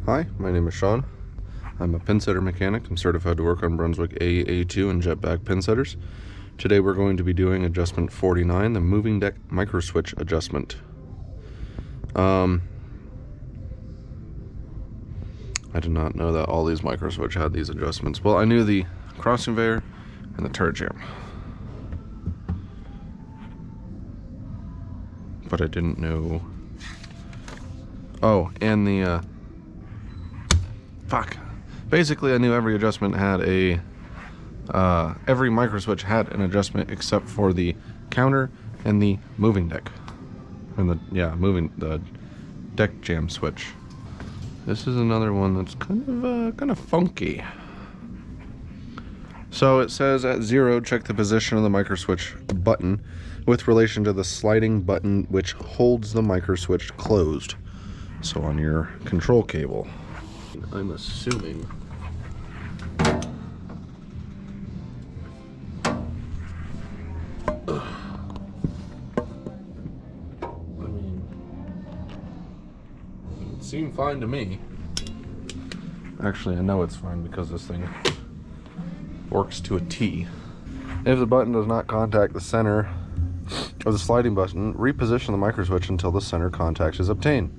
Hi, my name is Sean. I'm a pinsetter mechanic. I'm certified to work on Brunswick A, A2, and jetback pinsetters. Today we're going to be doing adjustment 49, the moving deck microswitch adjustment. I did not know that all these microswitch had these adjustments. Well, I knew the cross conveyor and the turret jam, but I didn't know. Oh, and the basically I knew every adjustment had a every microswitch had an adjustment except for the counter and the moving deck, and the deck jam switch. This is another one that's kind of funky. So it says at 0, check the position of the microswitch button with relation to the sliding button which holds the microswitch closed. So on your control cable, I'm assuming. It seemed fine to me. Actually, I know it's fine because this thing works to a T. If the button does not contact the center of the sliding button, reposition the microswitch until the center contact is obtained.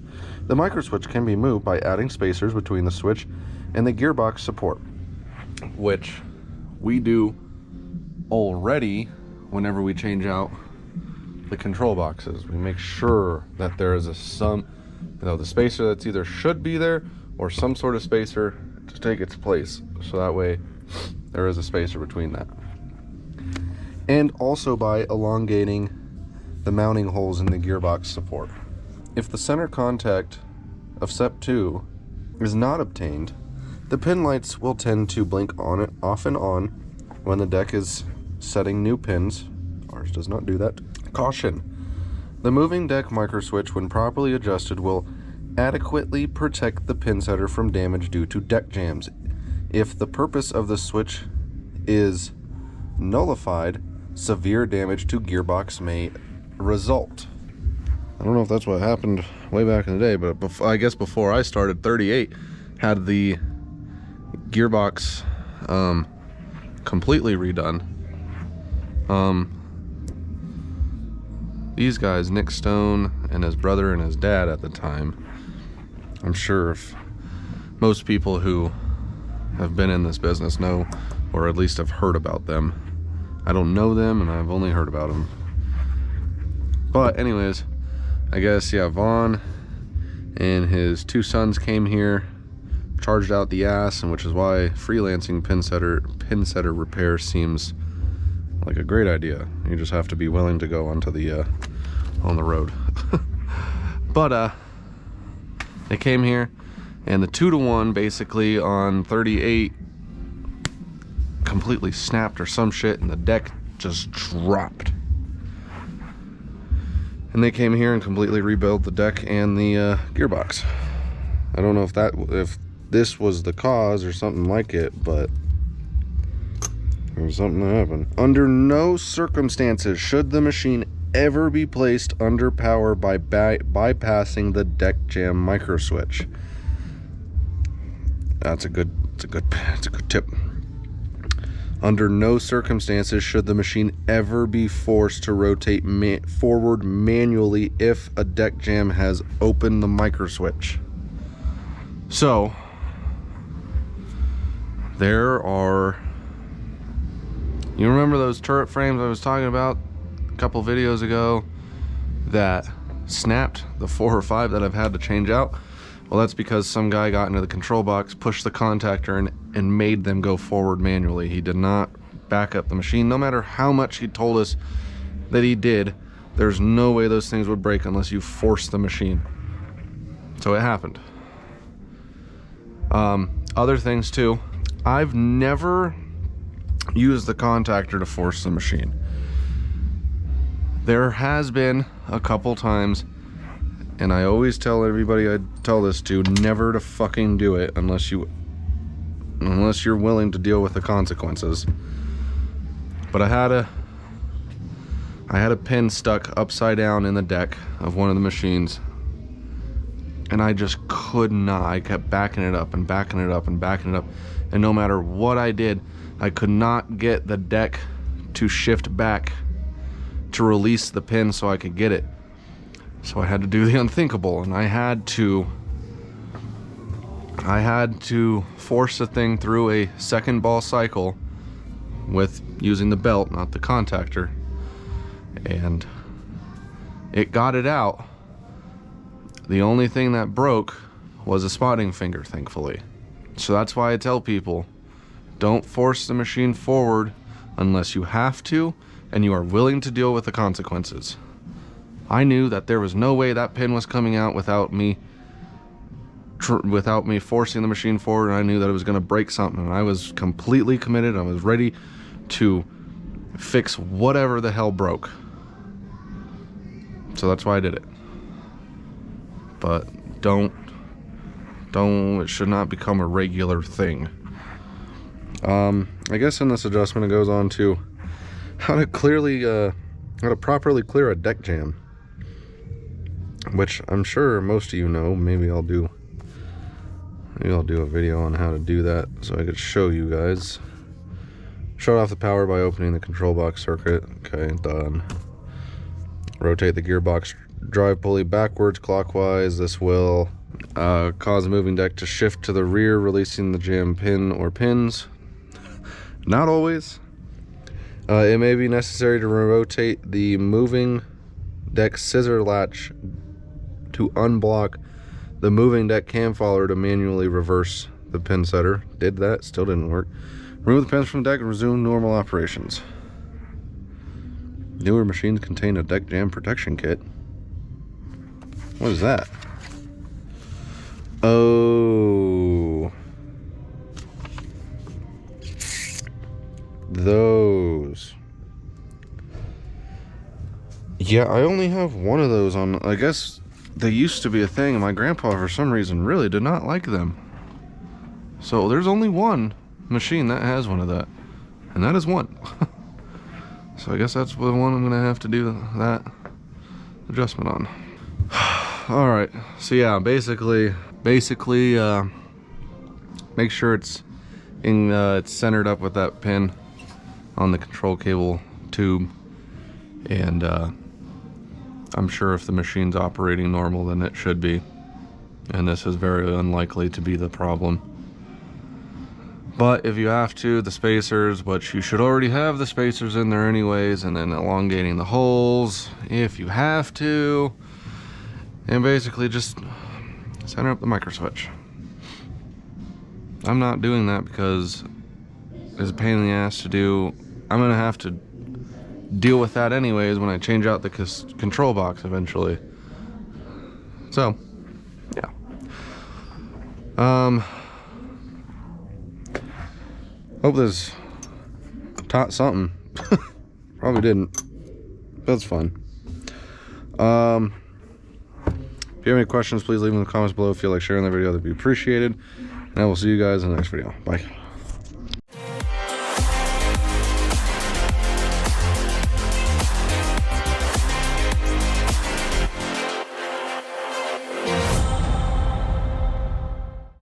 The microswitch can be moved by adding spacers between the switch and the gearbox support, which we do already whenever we change out the control boxes. We make sure that there is the spacer that's either should be there or some sort of spacer to take its place, so that way there is a spacer between that. And also by elongating the mounting holes in the gearbox support. If the center contact of step 2 is not obtained, the pin lights will tend to blink off and on when the deck is setting new pins. Ours does not do that. Caution: the moving deck microswitch, when properly adjusted, will adequately protect the pinsetter from damage due to deck jams. If the purpose of the switch is nullified, severe damage to gearbox may result. I don't know if that's what happened way back in the day, but I guess before I started, 38 had the gearbox completely redone. These guys, Nick Stone and his brother and his dad at the time, I'm sure if most people who have been in this business know, or at least have heard about them. I don't know them, and I've only heard about them. But anyways, I guess, yeah, Vaughn and his 2 sons came here, charged out the ass, and which is why freelancing pinsetter repair seems like a great idea. You just have to be willing to go onto the on the road. But they came here, and the 2-to-1 basically on 38 completely snapped or some shit, and the deck just dropped. And they came here and completely rebuilt the deck and the gearbox. I don't know if this was the cause or something like it, but there was something that happened. Under no circumstances should the machine ever be placed under power by bypassing the deck jam microswitch. That's a good tip. Under no circumstances should the machine ever be forced to rotate forward manually if a deck jam has opened the microswitch. So, there are... You remember those turret frames I was talking about a couple videos ago that snapped, the 4 or 5 that I've had to change out? Well, that's because some guy got into the control box, pushed the contactor, and made them go forward manually. He did not back up the machine. No matter how much he told us that he did, there's no way those things would break unless you force the machine. So it happened. Other things too. I've never used the contactor to force the machine. There has been a couple times, and I always tell everybody I tell this to, never to fucking do it unless you're willing to deal with the consequences. But I had a pin stuck upside down in the deck of one of the machines, and I just could not. I kept backing it up and backing it up and backing it up, and no matter what I did, I could not get the deck to shift back to release the pin so I could get it. So I had to do the unthinkable, and I had to force the thing through a second ball cycle with using the belt, not the contactor, and it got it out. The only thing that broke was a spotting finger, thankfully. So that's why I tell people, don't force the machine forward unless you have to and you are willing to deal with the consequences. I knew that there was no way that pin was coming out without me forcing the machine forward, and I knew that it was going to break something, and I was completely committed. I was ready to fix whatever the hell broke. So that's why I did it. But it should not become a regular thing. I guess in this adjustment it goes on to how to properly clear a deck jam, which I'm sure most of you know. Maybe I'll do a video on how to do that so I could show you guys. Shut off the power by opening the control box circuit. Okay, done. Rotate the gearbox drive pulley backwards clockwise. This will cause the moving deck to shift to the rear, releasing the jam pin or pins. Not always. It may be necessary to rotate the moving deck scissor latch to unblock the moving deck cam follower to manually reverse the pin setter. Did that, still didn't work. Remove the pins from the deck and resume normal operations. Newer machines contain a deck jam protection kit. What is that? Oh, those. Yeah, I only have one of those on. I guess they used to be a thing, and my grandpa for some reason really did not like them. So there's only one machine that has one of that, and that is one. So I guess that's the one I'm gonna have to do that adjustment on. All right, so yeah, basically make sure it's centered up with that pin on the control cable tube, and I'm sure if the machine's operating normal, then it should be, and this is very unlikely to be the problem. But if you have to, the spacers, which you should already have the spacers in there anyways, and then elongating the holes if you have to, and basically just center up the microswitch. I'm not doing that because it's a pain in the ass to do. I'm gonna have to deal with that anyways when I change out the control box eventually. So, yeah. Hope this taught something. Probably didn't. That's fun. If you have any questions, please leave them in the comments below. If you feel like sharing the video, that'd be appreciated. And I will see you guys in the next video. Bye.